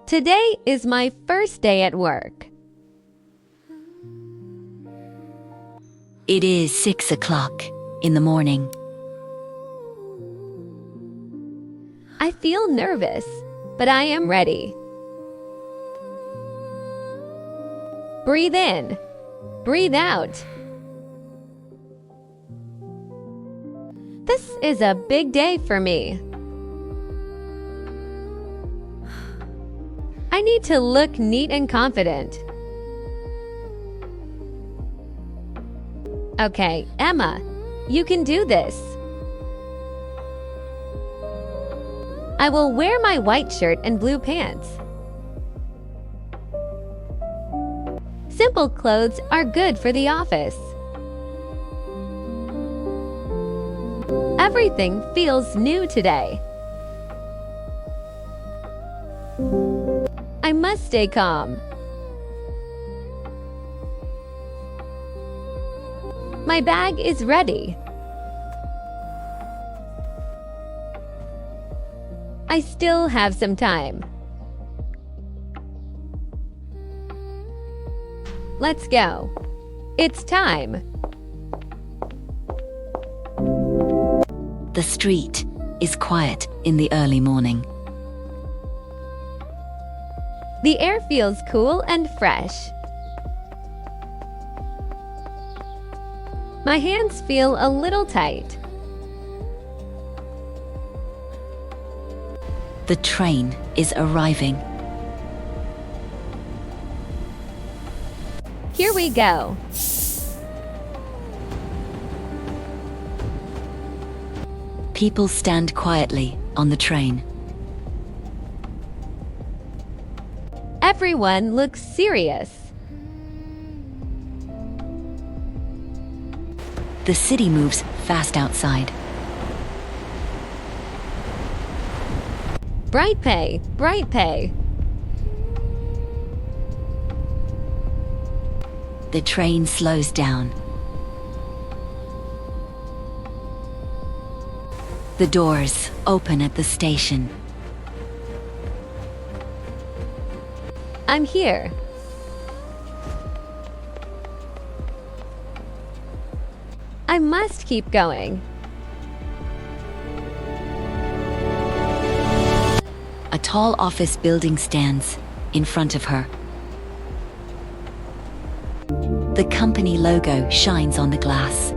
Today is my first day at work. It is 6 o'clock in the morning. I feel nervous, but I am ready. Breathe in. Breathe out. This is a big day for me. I need to look neat and confident. Okay, Emma, you can do this. I will wear my white shirt and blue pants. Simple clothes are good for the office. Everything feels new today. I must stay calm. My bag is ready. I still have some time. Let's go. It's time. The street is quiet in the early morning. The air feels cool and fresh. My hands feel a little tight. The train is arriving. Here we go. People stand quietly on the train. Everyone looks serious. The city moves fast outside. Bright pay, bright pay. The train slows down. The doors open at the station. I'm here. I must keep going. A tall office building stands in front of her. The company logo shines on the glass.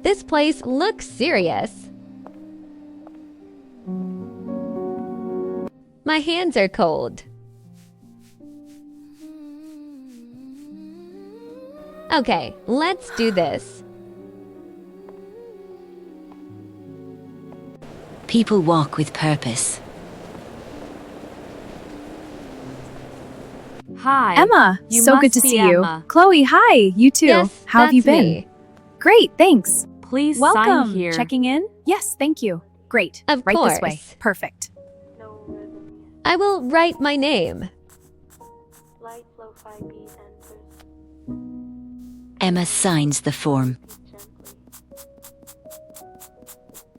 This place looks serious. My hands are cold. Okay, let's do this. People walk with purpose. Hi. Emma, so good to see you. Emma. Chloe, hi, you too. Yes, How have you that's been? me. Great, thanks. Please Welcome. sign here. Checking in? Yes, thank you. Great. Of right this way. course. Perfect. I will write my name. Light flow 5B enters Emma signs the form. gently.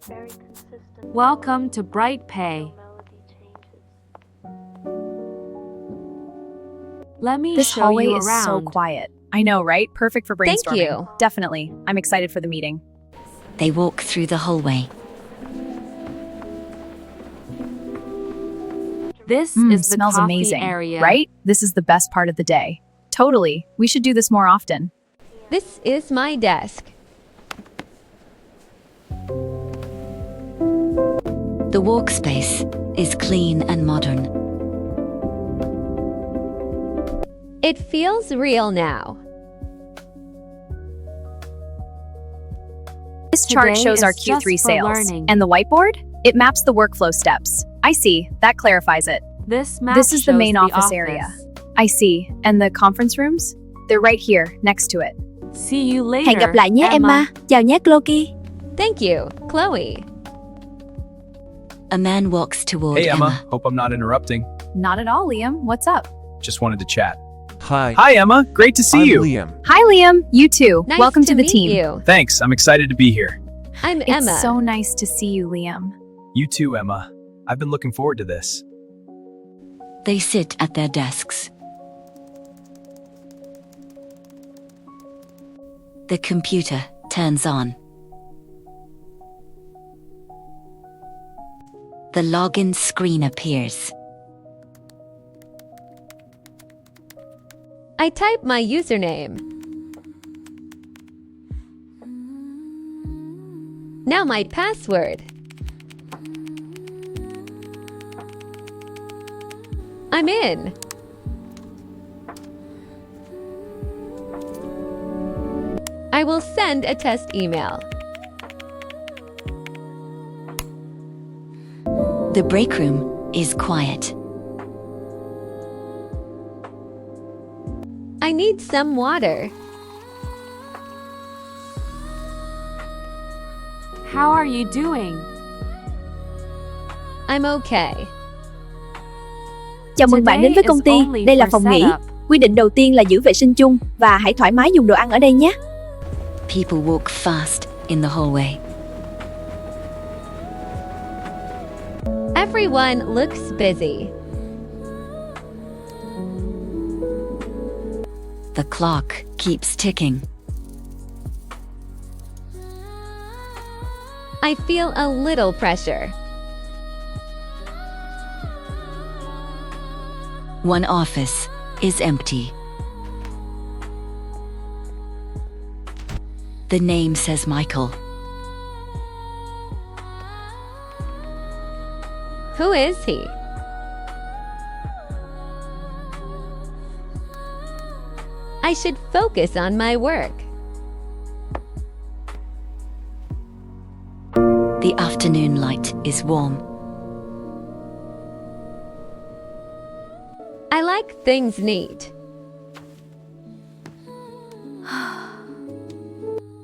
Very consistent. Welcome to Bright Pay. Melody changes. Let me This show hallway you is around. so quiet. I know, right? Perfect for brainstorming. Thank you. Definitely. I'm excited for the meeting. They walk through the hallway. This is the smells coffee amazing, area. right? This is the best part of the day. Totally. We should do this more often. This is my desk. The workspace is clean and modern. It feels real now. This chart Today shows our is just Q3 for sales. learning. And the whiteboard? It maps the workflow steps. I see. That clarifies it. This map This is the shows main office area. I see. And the conference rooms? They're right here, next to it. See you later. Hẹn gặp lại nhé Emma. Chào nhé Chloe. Thank you, Chloe. A man walks toward Hey, Emma. Emma. Hope I'm not interrupting. Not at all, Liam. What's up? Just wanted to chat. Hi. Hi, Emma. Great to see I'm you. Liam. Hi, Liam. You too. Nice Welcome to the meet team. You. Thanks. I'm excited to be here. I'm It's Emma. so nice to see you, Liam. You too, Emma. I've been looking forward to this. They sit at their desks. The computer turns on. The login screen appears. I type my username. Now my password. I'm in. I will send a test email. The break room is quiet. I need some water. How are you doing? I'm okay. Chào mừng bạn đến với công ty. Đây là phòng nghỉ. Quy định đầu tiên là giữ vệ sinh chung và hãy thoải mái dùng đồ ăn ở đây nhé. People walk fast in the hallway. Everyone looks busy. The clock keeps ticking. I feel a little pressure. One office is empty. The name says Michael. Who is he? I should focus on my work. The afternoon light is warm. I like things neat.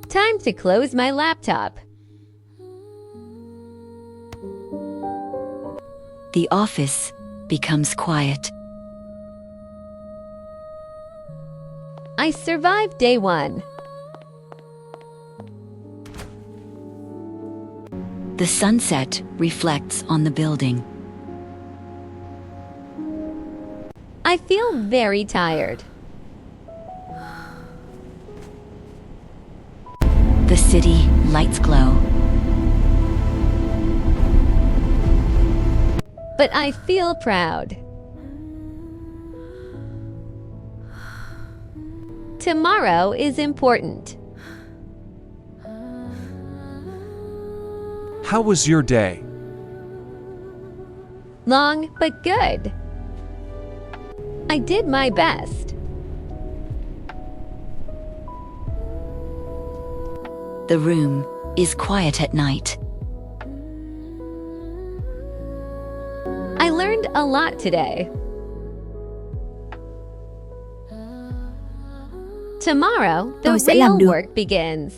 Time to close my laptop. The office becomes quiet. I survived day 1. The sunset reflects on the building. I feel very tired. The city lights glow. But I feel proud. Tomorrow is important. How was your day? Long but good. I did my best. The room is quiet at night. I learned a lot today. Tomorrow, the Tôi sẽ làm real được. work begins.